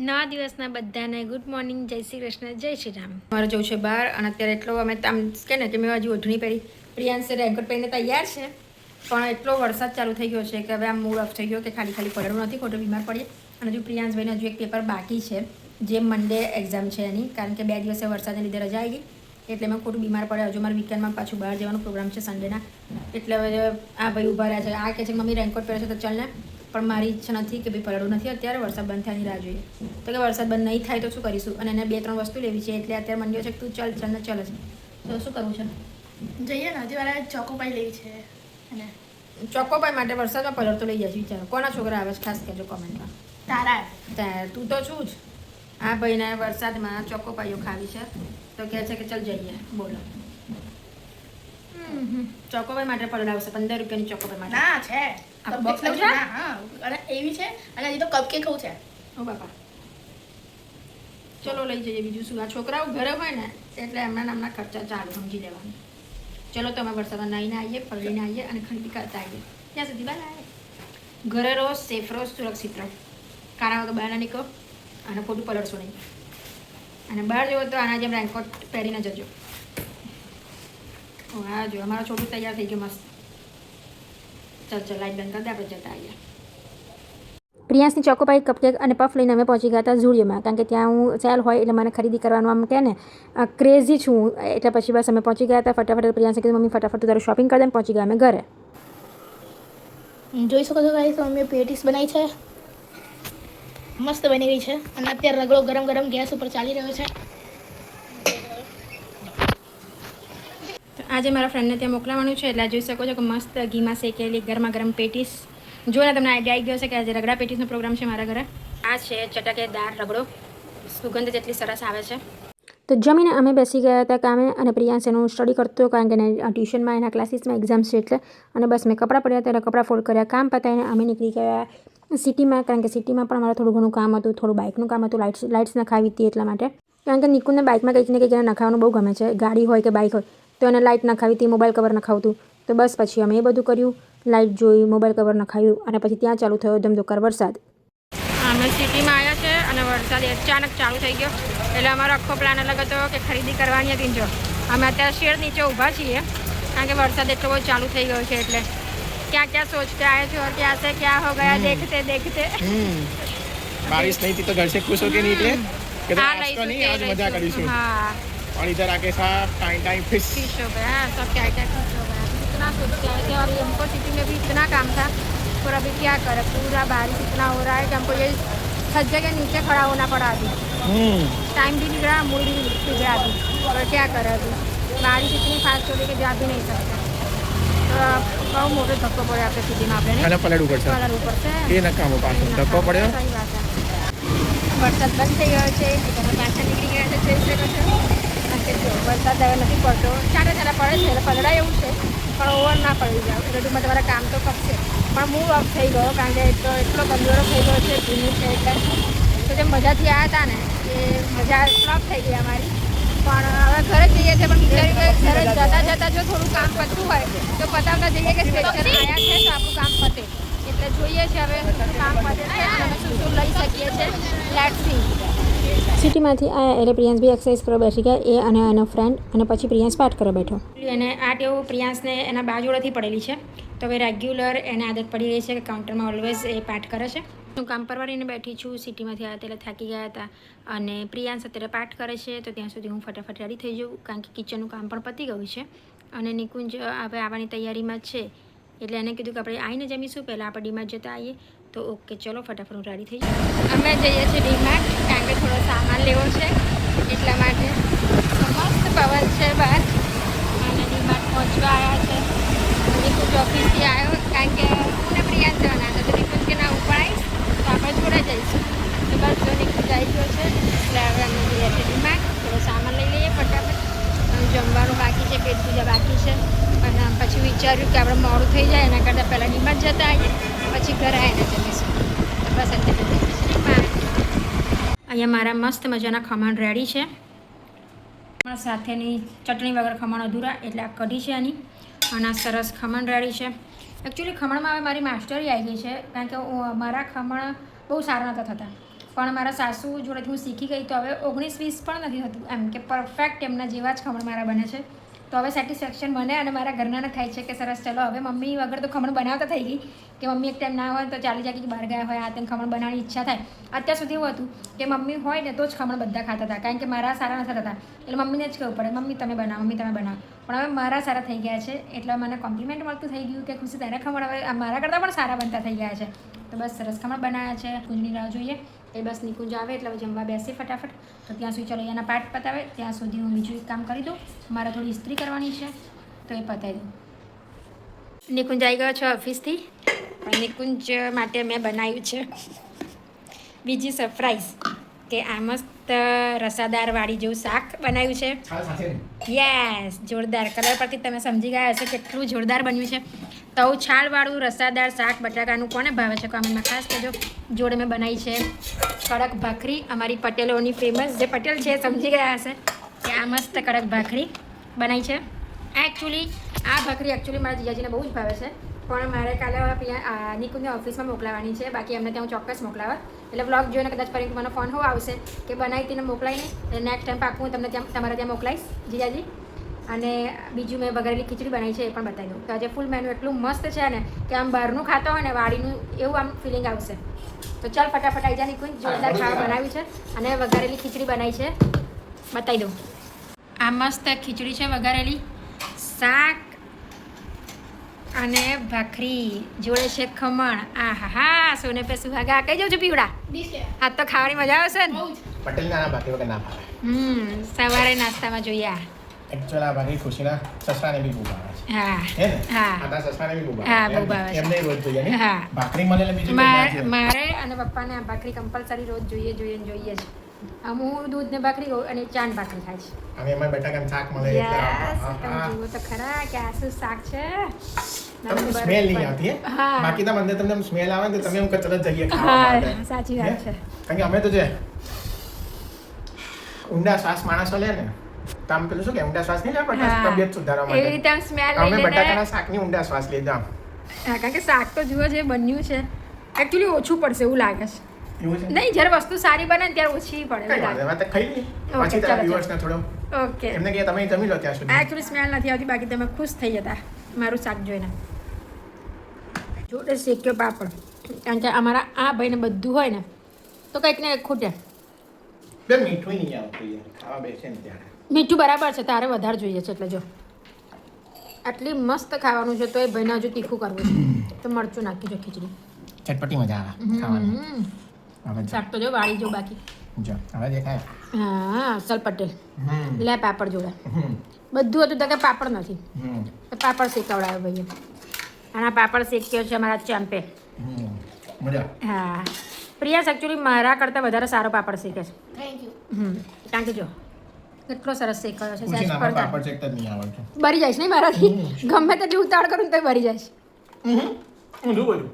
નવા દિવસના બધાને ગુડ મોર્નિંગ, જય શ્રી કૃષ્ણ, જય શ્રી રામ. મારે જવું છે બહાર અને અત્યારે એટલો અમે આમ કે ને કે મેં હજી ઓઢણી પહેરી. પ્રિયાંશ રેનકોટ પહેરીને તૈયાર છે, પણ એટલો વરસાદ ચાલુ થઈ ગયો છે કે હવે આમ મૂડ ઓફ થઈ ગયો કે ખાલી પડવું નથી, ખોટો બીમાર પડીએ. અને હજુ પ્રિયાંશભાઈને હજુ એક પેપર બાકી છે, જે મંડે એક્ઝામ છે એની, કારણ કે 2 દિવસે વરસાદને લીધે રજા આવી ગઈ, એટલે મેં ખોટું બીમાર પડે. હજુ મારે વીકેન્ડમાં પાછું બહાર જવાનો પ્રોગ્રામ છે સન્ડેના, એટલે હવે આ ભાઈ ઊભા રહ્યા છે. આ કહે છે મમ્મી રેનકોટ પહેરે છે તો ચાલ ને, પણ મારી ઈચ્છા નથી કે ભાઈ પલળવું નથી અત્યારે, વરસાદ બંધ થવાની રાહ જોઈએ. તો કે વરસાદ બંધ નહીં થાય તો શું કરીશું, અને એને 2-3 વસ્તુ લેવી છે, એટલે અત્યારે મંડ્યો છે કે તું ચાલ ને ચાલે છે. તો શું કરવું છે? જઈએ ને, હજી મારે ચોકોપાઈ લેવી છે. અને ચોકોપાઈ માટે વરસાદમાં પલળતો લઈ જાય છે, વિચારો. કોના છોકરા આવે છે ખાસ કહેજો કોમેન્ટમાં. તારા તું તો છું જ. આ ભાઈને વરસાદમાં ચોકોપાઈઓ ખાવી છે, તો કહે છે કે ચાલ જઈએ. બોલો, ચોકોપાઈ માટે પલળાવશે 15 રૂપિયાની ચોકોપાઈ માટે. ના છે બોક્સ લઉં છે. હા, અને એવી છે, અને હજી તો કપકેક ખાવું છે. ઓ બાપા, ચલો લઈ જઈએ. બીજું શું, આ છોકરાઓ ઘરે હોય ને એટલે એમના નામના ખર્ચા ચાલુ, સમજી લેવાનું. ચલો તમે વરસાદમાં નાહીને આવીએ, પલળીને આવીએ અને ખરીદી કરતા આવીએ. ત્યાં સુધી બાય. ઘરે રહો, સેફ રહો, સુરક્ષિત રહો. કારા વગર બહાર ના નીકળો અને ખોટું પલળશો નહીં. અને બહાર જવો તો આના જેમ રેનકોટ પહેરીને જજો. હા જો અમારો છોકરો તૈયાર થઈ ગયો મસ્ત. ચાલ લાઈટ બંધ કરી દે, આપણે જતા આવીએ. પ્રિયાંશની ચોકોપાઈ, કપકેક અને પફ લઈને અમે પહોંચી ગયા હતા ઝુડિયોમાં, કારણ કે ત્યાં હું સેલ હોય એટલે મને ખરીદી કરવાનું આમ કહે ને ક્રેઝી છું, એટલે પછી બસ અમે પહોંચી ગયા હતા ફટાફટ. પ્રિયાંશે કીધું મમ્મી ફટાફટ તારું શોપિંગ કરી દે. પહોંચી ગયા અમે ઘરે. જોઈ શકો છો ગાઈસ, મમ્મીએ પેટીસ બનાવી છે, મસ્ત બની ગઈ છે. અને અત્યારે રગડો ગરમ ગરમ ગેસ ઉપર ચાલી રહ્યો છે. આજે મારા ફ્રેન્ડને ત્યાં મોકલાવાનું છે, એટલે જોઈ શકો છો કે મસ્ત ઘીમાં શેકેલી ગરમા ગરમ પેટીસ. જોઈને તમને આઈડિયા આવી ગયો છે કે આજે રગડા પેટીસનો પ્રોગ્રામ છે મારા ઘરે. આ છે ચટાકેદાર રગડો, સુગંધ જેટલી સરસ આવે છે. તો જમીને અમે બેસી ગયા હતા કામે, અને પ્રિયાંશ એનું સ્ટડી કરતો, કારણ કે ટ્યુશનમાં એના ક્લાસીસમાં એક્ઝામ્સ છે એટલે. અને બસ મેં કપડાં પડ્યા હતા, કપડાં ફોલ્ડ કર્યા, કામ પતાવીને અમે નીકળી ગયા સિટીમાં, કારણ કે સિટીમાં પણ અમારે થોડું ઘણું કામ હતું, થોડું બાઇકનું કામ હતું, લાઇટ્સ નખાવી હતી એટલા માટે. કારણ કે નિકુંજને બાઇકમાં કંઈક ને કંઈક એને નખાવાનું બહુ ગમે છે, ગાડી હોય કે બાઇક હોય તો એને લાઇટ નખાવી હતી, મોબાઈલ કવર નખાવતું. તો બસ પછી અમે એ બધું કર્યું, લાઇટ જોઈ, મોબાઈલ કવર નખાવ્યું, અને પછી ત્યાં ચાલુ થયો ધમધોકાર વરસાદ. અમે સિટીમાં આવ્યા છે અને વરસાદ અચાનક ચાલુ થઈ ગયો, એટલે અમારો આખો પ્લાન અલગ હતો કે ખરીદી કરવાની હતી. જો અમે અત્યારે શેડ નીચે ઊભા છીએ, કારણ કે વરસાદ એટલો બહુ ચાલુ થઈ ગયો છે, એટલે क्या सोचते आए थे और क्या से क्या हो गया देखते देखते. बारिश नहीं थी तो घर से खुश होके निकले कि आज तो नहीं, आज मजा करीશું. हाँ, और इधर आके सब टाइम फिश हो गया, सब क्या फिश हो गया. इतना सोच के आए थे और हमको सिटी में भी इतना काम था, पर अभी क्या करे, पूरा बारिश इतना हो रहा है कि हमको ये छज्जे के नीचे खड़ा होना पड़ा अभी. टाइम भी बिगड़ा, मूड भी बिगड़ा अभी, और क्या करे अभी बारिश इतनी फास्ट हो रही कि जा भी नहीं सकते. બહુ મોટો ધક્કો પડ્યો આપણે સિટીમાં. આપણે પલળવું પડશે, એ નકામો પાછો ધક્કો પડ્યો. સહી વાત છે. વરસાદ બંધ થઈ ગયો છે, તમે પાછા નીકળી ગયા છે, જોઈ શકો છો. કારણ કે જો વરસાદ હવે નથી પડતો, ચાલે પડે છે, એટલે પલળાય એવું છે, પણ ઓવર ના પડી જાવ. બધું તમારા કામ તો ખપશે, પણ મૂડ ઓફ થઈ ગયો, કારણ કે એટલો ગંદોરો થઈ ગયો છે, ભીનું છે, એટલે તો જે મજાથી આવ્યા હતા ને એ મજા સ્ટોપ થઈ ગઈ અમારી. પણ હવે ઘરે જઈએ છીએ, પણ વિચાર્યું કે ઘરે જતાં જો થોડું કામ પતતું હોય તો પતાવતા જઈએ કે સ્ટેશન આવ્યા છે તો આપણું કામ પતે. એટલે જોઈએ છીએ હવે કામ પતે છે અને અમે શું લઈ શકીએ છીએ. Let's see. સિટીમાંથી આવ્યા એટલે પ્રિયાંશ એક્સરસાઇઝ કરવા બેસી ગયા, એ અને એનો ફ્રેન્ડ, અને પછી પ્રિયાંશ પાઠ કરવા બેઠો. એને આ ટેવ પ્રિયાંશને એના બાજુડેથી પડેલી છે, તો હવે રેગ્યુલર એને આદત પડી ગઈ છે કે કાઉન્ટરમાં ઓલવેઝ એ પાઠ કરે છે. હું કામ પરવારીને બેઠી છું, સિટીમાંથી આવ્યા એટલે થાકી ગયા હતા, અને પ્રિયાંશ અત્યારે પાઠ કરે છે, તો ત્યાં સુધી હું ફટાફટ રેડી થઈ જાઉં, કારણ કે કિચનનું કામ પણ પતી ગયું છે. અને નિકુંજ હવે આવવાની તૈયારીમાં જ છે, એટલે એને કીધું કે આપણે આવીને જમીશું, પહેલાં આપણે ડીમાર્ટ જતા આવીએ. તો ઓકે, ચલો ફટાફટ હું રેડી થઈ જાઉં. અમે જઈએ છીએ ડીમાર્ટ, કારણ કે થોડો સામાન લેવો છે, એટલા માટે. મસ્ત પવન છે બહાર, અને ડીમાર્ટ પહોંચવા આવ્યા છે. નિકુંજ ઓફિસથી આવ્યો, કારણ કે હું ને પ્રિયાંશ જવાના હતા, તો નિકુંજ કે ના હું પણ આવીશ, તો આપણે જોડે જઈશું. તો બસ જો નિકુંજ આવી ગયો છે, એટલે હવે અમે જઈએ છીએ ડીમાર્ટ, થોડો સામાન લઈ લઈએ ફટાફટ. જમવાનું બાકી છે, પેટ પૂજા બાકી છે, અને પછી વિચાર્યું કે આપણે મોડું થઈ જાય એના કરતાં પહેલાં ડીમાર્ટ જતા આવીએ, પછી ઘરે આવીને જમીશું. બસ અત્યારે અહીંયા મારા મસ્ત મજાના ખમણ રેડી છે, પણ સાથેની ચટણી વગર ખમણ અધૂરા, એટલે આ કઢી છે એની, અને આ સરસ ખમણ રેડી છે. એકચ્યુઅલી ખમણમાં હવે મારી માસ્ટરી આવી ગઈ છે, કારણ કે મારા ખમણ બહુ સારા નહોતા થતા. પણ મારા સાસુ જોડેથી હું શીખી ગઈ તો હવે 19-20 પણ નથી થતું એમ કે પરફેક્ટ એમના જેવા જ ખમણ મારા બને છે. તો હવે સેટિસ્ફેક્શન મને અને મારા ઘરનાને થાય છે કે સરસ ચલો હવે મમ્મી વગર તો ખમણ બનાવતા થઈ ગઈ કે મમ્મી એક ટાઈમ ના હોય તો ચાલી જાય કે બહાર ગયા હોય આ તેમ ખમણ બનાવવાની ઈચ્છા થાય. અત્યાર સુધી એવું હતું કે મમ્મી હોય ને તો જ ખમણ બધા ખાતા હતા કારણ કે મારા સારા નથી થતા એટલે મમ્મીને જ કહેવું પડે મમ્મી તમે બનાવો મમ્મી તમે બનાવો. પણ હવે મારા સારા થઈ ગયા છે એટલે મને કોમ્પ્લિમેન્ટ મળતું થઈ ગયું કે ખુશી તારા ખમણ હવે મારા કરતાં પણ સારા બનતા થઈ ગયા છે. તો બસ સરસ ખમણ બનાવ્યા છે. કુંજની રાહ જોઈએ એ બસ નિકુંજ આવે એટલે જમવા બેસી ફટાફટ. તો ત્યાં સુધી ચલો એના પાઠ પતાવે ત્યાં સુધી હું બીજું એક કામ કરી દઉં. મારે થોડી ઇસ્ત્રી કરવાની છે તો એ પતાવી દઉં. નિકુંજ આવી ગયો છે ઓફિસથી પણ નિકુંજ માટે મેં બનાવ્યું છે બીજી સરપ્રાઈઝ કે આ મસ્ત રસાદારવાળી જેવું શાક બનાવ્યું છે. યસ જોરદાર કલર પરથી તમે સમજી ગયા હશો કેટલું જોરદાર બન્યું છે. તવ છાલવાળું રસાદાર શાક બટાકાનું કોને ભાવે છે કોમેન્ટમાં ખાસ કહેજો. જોડે મેં બનાવી છે કડક ભાખરી અમારી પટેલોની ફેમસ જે પટેલ છે સમજી ગયા હશે કે આ મસ્ત કડક ભાખરી બનાવી છે. આ ભાખરી મારા જીજાજીને બહુ જ ભાવે છે પણ મારે કાલે નિકુંજને ઓફિસમાં મોકલાવાની છે બાકી એમને ત્યાં હું ચોક્કસ મોકલાવા એટલે વ્લોગ જોઈને કદાચ ફરી મને ફોન હો આવશે કે બનાવી તેને મોકલાવી નહીં નેક્સ્ટ ટાઈમ પાકું હું તમને તમારે ત્યાં મોકલાવીશ જીજાજી. અને બીજું મેં વઘારેલી ખીચડી બનાવી છે એ પણ બતાવી દઉં. તો આજે ફૂલ મેનુ એટલું મસ્ત છે ને કે આમ બહારનું ખાતો હોય ને વાડીનું એવું આમ ફિલિંગ આવશે. તો ચાલ ફટાફટ આવી જા નિકુંજ જોરદાર ખાવા બનાવ્યું છે અને વઘારેલી ખીચડી બનાવી છે બતાવી દઉં. આ મસ્ત ખીચડી છે વઘારેલી શાક અને ભાખરી જોડે છે ખમણ. આ હા સોને પે સુહાગા કઈ જાઉં છું પીવડા આ તો ખાવાની મજા આવશે ને. પટેલ ના ભાખરી વગર ના ભાવે. સવારે નાસ્તામાં જોઈએ. એકચ્યુઅલી આ ભાખરી ખુશીના સસરાને બી બહુ ભાવે છે. હા હે ને હા આ તારા સસરાને બી બહુ ભાવે. હા બહુ ભાવે છે એમને રોજ જોઈએ ને હા ભાખરી મળે એટલે બીજું કંઈ ના જોઈએ. મારે અને પપ્પાને આ ભાખરી કમ્પલસરી રોજ જોઈએ જ. હું દૂધ ને ભાખરી અને ચાન ભાખરી ખાય છે. અને એમાં બટાકાનું શાક મળે યસ એટલે તમે જુઓ તો ખરા કે આ શું શાક છે. તમને સ્મેલ નહીં આવતી હે હા. બાકી તો મને તમને સ્મેલ આવે ને તો તમે એમ કે તરત જઈએ ખાવા માટે. હા સાચી વાત છે. કારણ કે અમે તો જે ઊંડા શ્વાસ માણસો લે ને તો આમ પેલું શું કે ઊંડા શ્વાસ નહીં લે પણ હા. તબિયત સુધારવા એવી માટે રીતે આમ સ્મેલ અમે લઈને બટાકાના શાકની ઊંડા શ્વાસ લીધા. હા કારણ કે શાક તો જુઓ જે બન્યું છે એકચ્યુઅલી ઓછું પડશે એવું લાગે છે. એવું છે નહીં જ્યારે વસ્તુ સારી બને ને ત્યારે ઓછી પડે કઈ એવું વાંધો લાગે. નહીં, વાત ખાઈ લઈએ Okay, પછી ચાલો, તારા ચાલો. viewers ને થોડો ઓકે એમને કહે તમે જમી લો ત્યાં સુધી. એકચ્યુઅલી સ્મેલ નથી આવતી બાકી તમે ખુશ થઈ જતા મારું શાક જોઈને. જોડે શેક્યો પાપડ કારણ કે અમારા આ ભાઈને બધું હોય ને તો કંઈક ને કંઈક ખૂટે. બે મીઠું નહીં આવતું યાર ખાવા બેસે ને ત્યારે. મીઠું બરાબર છે તારે વધારે જોઈએ છે એટલે જો આટલી મસ્ત ખાવાનું છે તો એ ભાઈને હજુ તીખું કરવું છે તો મરચું નાખી જો ખીચડી ચટપટી મજા આવે ખાવાની. હવે જો, શાક તો જો વાળી જો બાકી. જો હવે દેખાય. હા ચલ પટેલ હમ લે પાપડ જોડે હમ બધું હતું તો કે પાપડ નથી હમ તો પાપડ શેકાવડાવ્યો ભાઈએ. અને આ પાપડ શેક્યો છે અમારા ચેમ્પે. હમ મજા. હા પ્રિયાસ એકચ્યુઅલી મારા કરતાં વધારે સારો પાપડ શેકે છે. Thank you. કારણ કે જો કેટલો સરસ શેકાયો છે ખુશી સહેજ નાનો પડતા પાપડ ચેક જ નહીં આવડતું. બરી જાય છે નહીં મારાથી ગમે તેટલી ઉતાવળ કરું ને તો બરી જાય છે. ઊંધું બધું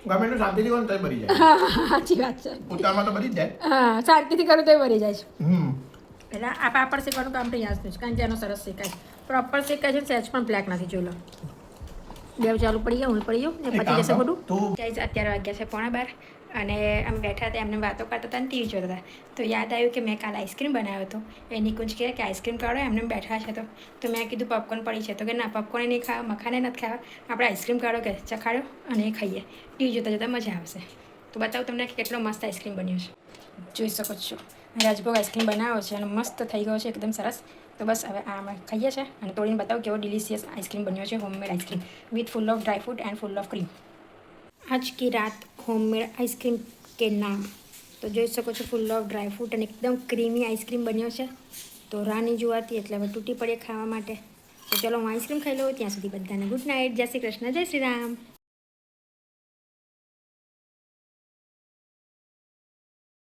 ગમે એટલું શાંતિથી કરો ને તોય બરી જાય. હા સાચી વાત છે. ઉતારમાં તો બરી જ જાય. હા શાંતિથી કરું તોય બરી જાય છે. હમ એટલે આ પાપડ શેકવાનું કામ તો યાદ છે કારણ કે એનો સરસ શેકાય પ્રોપર શેકાય છે સહેજ પણ બ્લેક નથી જોઈ લો. દેવ ચાલુ પડી ગયો હું પડી ગયો ને એક પતી જશે કામ કર, બધું. તું- ગાઈઝ અત્યારે વાગ્યા છે 11:30 અને અમે બેઠા હતા એમને વાતો કરતા હતા અને ટીવી જોતા હતા તો યાદ આવ્યું કે મેં કાલે આઈસ્ક્રીમ બનાવ્યો હતો. એ નિકુંજ કહે કે આઈસ્ક્રીમ કાઢો એમને બેઠા છે તો મેં કીધું પોપકોર્ન પડી છે તો કે ના પોપકોર્ન નહીં ખાવા મખાને નથી ખાવા આપણે આઈસ્ક્રીમ કાઢો કે ચખાડ્યો અને એ ખાઈએ ટીવી જોતા જોતા મજા આવશે. તો બતાવું તમને કે કેટલો મસ્ત આઈસ્ક્રીમ બન્યો છે. જોઈ શકો છો રાજભોગ આઈસ્ક્રીમ બનાવ્યો છે અને મસ્ત થઈ ગયો છે એકદમ સરસ. તો બસ હવે આ અમે ખાઈએ છીએ અને તોડીને બતાવું કેવો ડિલિશિયસ આઈસ્ક્રીમ બન્યો છે homemade ice cream with full of dry fruit end full of cream. आज की रात होममेड आइसक्रीम के नाम तो જોઈ શકો છો ફૂલ ઓફ ડ્રાય ફ્રૂટ અને એકદમ ક્રીમી આઈસ્ક્રીમ બન્યો છે. તો રાની જોવાતી એટલે હવે તૂટી પડે ખાવા માટે. તો ચલો હું આઈસ્ક્રીમ ખાઈ લઉં ત્યાં સુધી બધાને ગુડ નાઇટ જય શ્રી કૃષ્ણ જય શ્રી રામ.